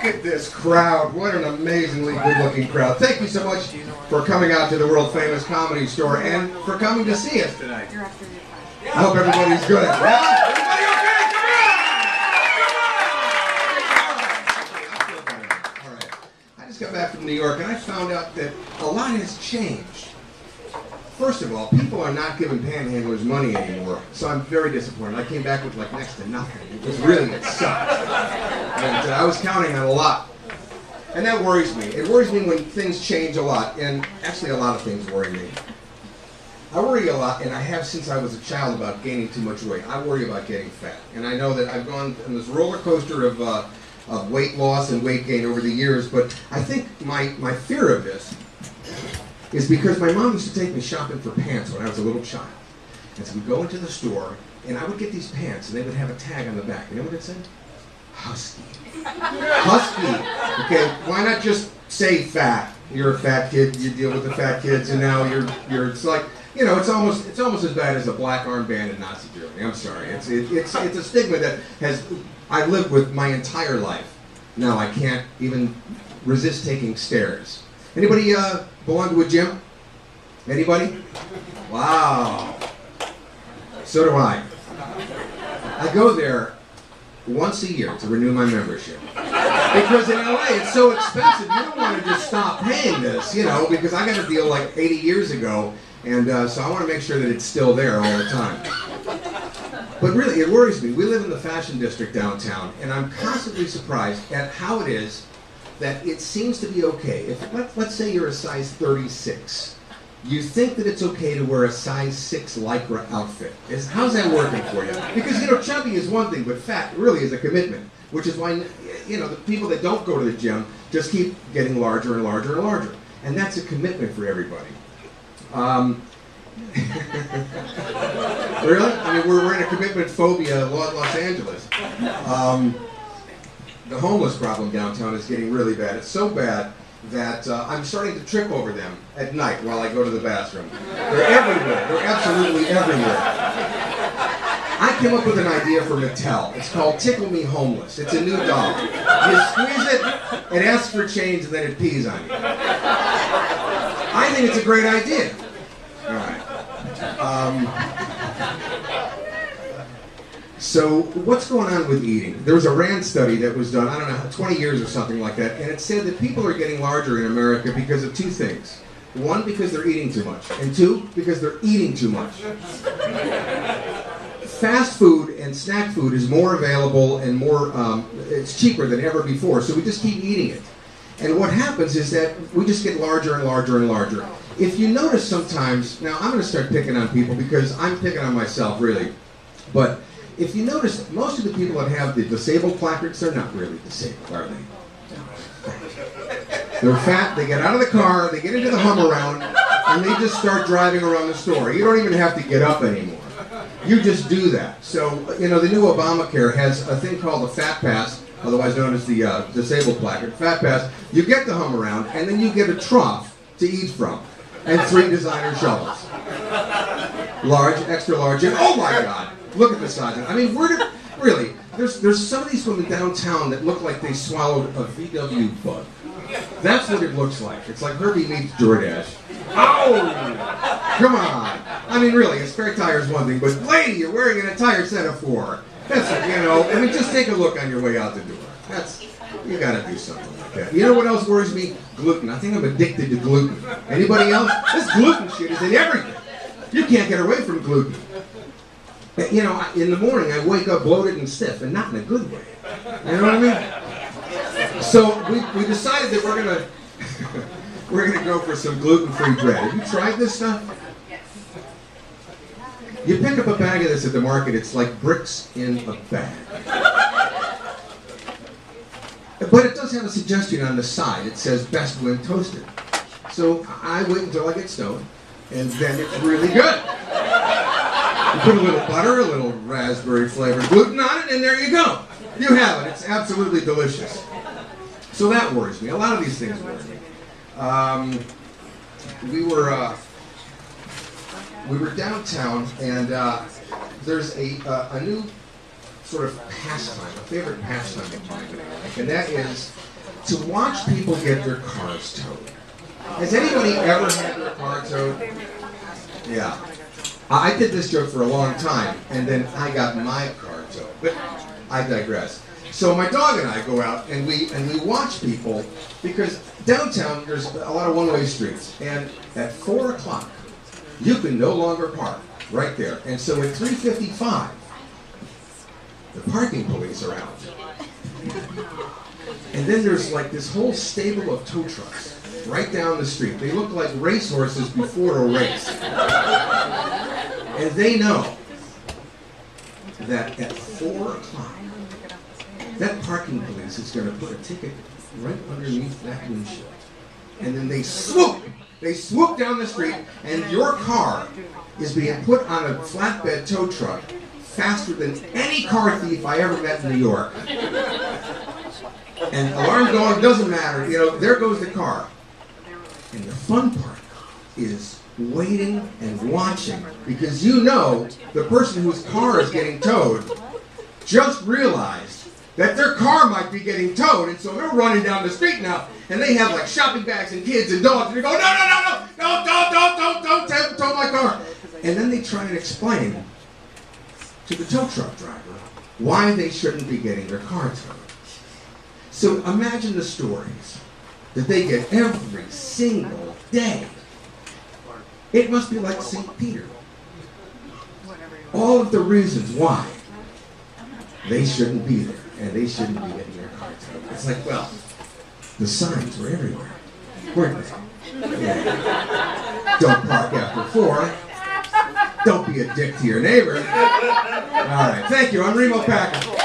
Look at this crowd. What an amazingly good-looking crowd. Thank you so much for coming out to the world-famous Comedy Store and for coming to see us tonight. I hope everybody's good. Yeah? Everybody okay? Come on! All right. I just got back from New York, and I found out that a lot has changed. First of all, people are not giving panhandlers money anymore, so I'm very disappointed. I came back with like next to nothing. It sucked. And I was counting on a lot. And that worries me. It worries me when things change a lot, and actually a lot of things worry me. I worry a lot, and I have since I was a child, about gaining too much weight. I worry about getting fat. And I know that I've gone on this roller coaster of weight loss and weight gain over the years, but I think my fear of this is because my mom used to take me shopping for pants when I was a little child. And so we'd go into the store, and I would get these pants, and they would have a tag on the back. You know what it said? Husky. Husky. Okay, why not just say fat? You're a fat kid, you deal with the fat kids, and now you're it's like, you know, it's almost as bad as a black armband in Nazi Germany. I'm sorry. It's a stigma that I've lived with my entire life. Now I can't even resist taking stairs. Anybody belong to a gym? Anybody? Wow. So do I. I go there once a year to renew my membership. Because in LA it's so expensive, you don't want to just stop paying this, you know, because I got a deal like 80 years ago, and so I want to make sure that it's still there all the time. But really, it worries me. We live in the fashion district downtown, and I'm constantly surprised at how it is that it seems to be okay. If let's say you're a size 36, you think that it's okay to wear a size 6 Lycra outfit. How's that working for you? Because, you know, chubby is one thing, but fat really is a commitment, which is why, you know, the people that don't go to the gym just keep getting larger and larger and larger. And that's a commitment for everybody. Really? I mean, we're in a commitment phobia in Los Angeles. The homeless problem downtown is getting really bad. It's so bad that I'm starting to trip over them at night while I go to the bathroom. They're everywhere. They're absolutely everywhere. I came up with an idea for Mattel. It's called Tickle Me Homeless. It's a new doll. You squeeze it, it asks for change, and then it pees on you. I think it's a great idea. All right. So what's going on with eating? There was a RAND study that was done, I don't know, 20 years or something like that, and it said that people are getting larger in America because of two things. One, because they're eating too much, and two, because they're eating too much. Fast food and snack food is more available and more, it's cheaper than ever before, so we just keep eating it. And what happens is that we just get larger and larger and larger. If you notice sometimes, now I'm going to start picking on people because I'm picking on myself really, but if you notice, most of the people that have the disabled placards, they're not really disabled, are they? They're fat, they get out of the car, they get into the Hummer-Round, and they just start driving around the store. You don't even have to get up anymore. You just do that. So, you know, the new Obamacare has a thing called the Fat Pass, otherwise known as the disabled placard. Fat Pass, you get the Hummer-Round, and then you get a trough to eat from, and 3 designer shovels. Large, extra large, and oh my God! Look at the size. I mean, really, there's some of these women downtown that look like they swallowed a VW bug. That's what it looks like. It's like Herbie meets DoorDash. Ow! Come on. I mean, really, a spare tire is one thing, but lady, you're wearing an entire set of 4. That's, you know, I mean, just take a look on your way out the door. You gotta do something like that. You know what else worries me? Gluten. I think I'm addicted to gluten. Anybody else? This gluten shit is in everything. You can't get away from gluten. You know, in the morning I wake up bloated and stiff, and not in a good way. You know what I mean? So we decided that we're gonna go for some gluten-free bread. Have you tried this stuff? You pick up a bag of this at the market, it's like bricks in a bag. But it does have a suggestion on the side. It says best when toasted. So I wait until I get stoned, and then it's really good. You put a little butter, a little raspberry flavored gluten on it, and there you go. You have it. It's absolutely delicious. So that worries me. A lot of these things worry me. We were downtown, and there's a new sort of pastime, a favorite pastime of mine, and that is to watch people get their cars towed. Has anybody ever had their car towed? Yeah. I did this joke for a long time, and then I got my car towed. But I digress. So my dog and I go out and we watch people, because downtown there's a lot of one-way streets, and at 4 o'clock you can no longer park right there. And so at 3:55, the parking police are out. And then there's like this whole stable of tow trucks right down the street. They look like racehorses before a race. And they know that at 4 o'clock, that parking police is going to put a ticket right underneath that windshield. And then they swoop down the street, and your car is being put on a flatbed tow truck faster than any car thief I ever met in New York. And alarm going, doesn't matter, you know, there goes the car. And the fun part is waiting and watching, because you know the person whose car is getting towed just realized that their car might be getting towed, and so they're running down the street now, and they have like shopping bags and kids and dogs, and they go, no, don't tow my car. And then they try and explain to the tow truck driver why they shouldn't be getting their car towed. So imagine the stories that they get every single day. It must be like St. Peter. All of the reasons why they shouldn't be there, and they shouldn't be getting their car towed. It's like, well, the signs were everywhere, weren't they? Yeah. Don't park after 4. Don't be a dick to your neighbor. All right, thank you. I'm Remo Packer.